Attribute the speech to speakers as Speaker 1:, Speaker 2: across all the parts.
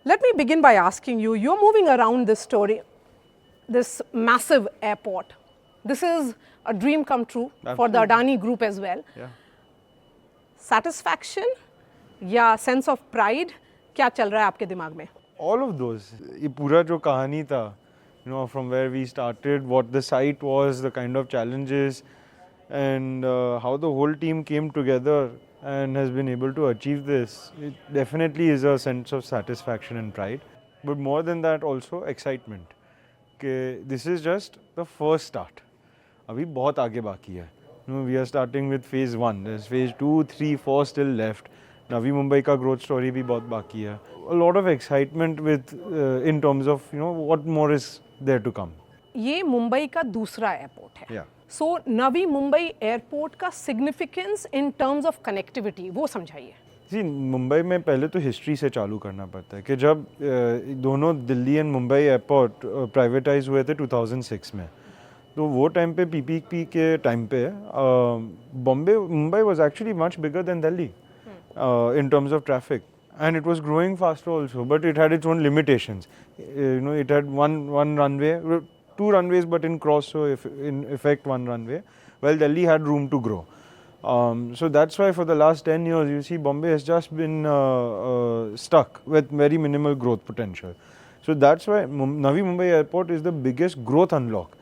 Speaker 1: Let me begin by asking you, you're moving around this story, this massive airport. This is a dream come true for the Adani Group as well.
Speaker 2: Yeah.
Speaker 1: Satisfaction या sense of pride, क्या चल रहा है आपके दिमाग में?
Speaker 2: All of those. ये पूरा जो कहानी था, you know, from where we started, what the site was, the kind of challenges, and how the whole team came together and has been able to achieve this. It definitely is a sense of satisfaction and pride. But more than that, also excitement. कि this is just the first start. अभी बहुत आगे बाकी है. You know, we are starting with phase 1. There's phase 2, 3, 4 still left. Navi Mumbai का growth story भी बहुत बाकी है. A lot of excitement with in terms of, you know, what more is there to come.
Speaker 1: ये मुंबई का दूसरा airport है.
Speaker 2: Yeah.
Speaker 1: So Navi Mumbai airport का significance in terms of connectivity वो समझाइए.
Speaker 2: जी, मुंबई में पहले तो हिस्ट्री से चालू करना पड़ता है कि जब दोनों Delhi and Mumbai airport privatise हुए थे 2006 में, तो वो टाइम पे पीपीपी के टाइम पे Mumbai was actually much bigger than Delhi in terms of traffic, and it was growing faster also, but it had its own limitations. You know, it had one runway, 2 runways, but in cross, so if in effect 1 runway, while Delhi had room to grow. So that's why for the last 10 years you see Bombay has just been stuck with very minimal growth potential. So that's why Navi Mumbai Airport is the biggest growth unlock.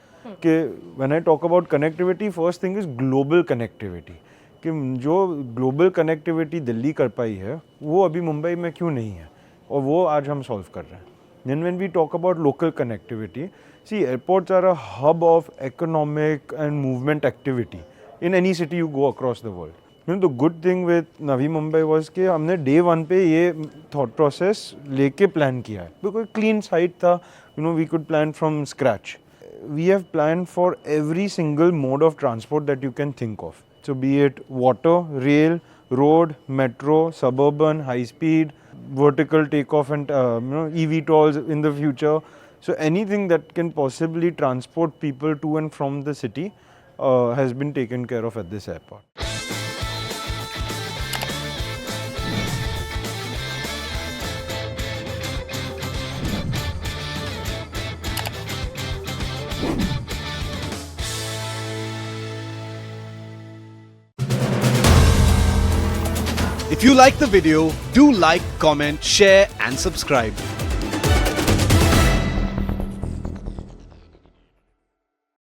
Speaker 2: When I talk about connectivity, first thing is global connectivity. कि जो global connectivity Delhi कर पाई है वो अभी मुंबई में क्यों नहीं है, और वो आज हम सॉल्व कर रहे हैं. Then when we talk about local connectivity, see airports are a hub of economic and movement activity in any city you go across the world. You know the good thing with Navi Mumbai was कि हमने day 1 पे ये thought process लेके plan किया है, because clean site था. You know we could plan from scratch. We have plan for every single mode of transport that you can think of. So be it water, rail, road, metro, suburban, high speed, vertical takeoff and eVTOLs in the future. So anything that can possibly transport people to and from the city has been taken care of at this airport.
Speaker 3: If you like the video, do like, comment, share and subscribe.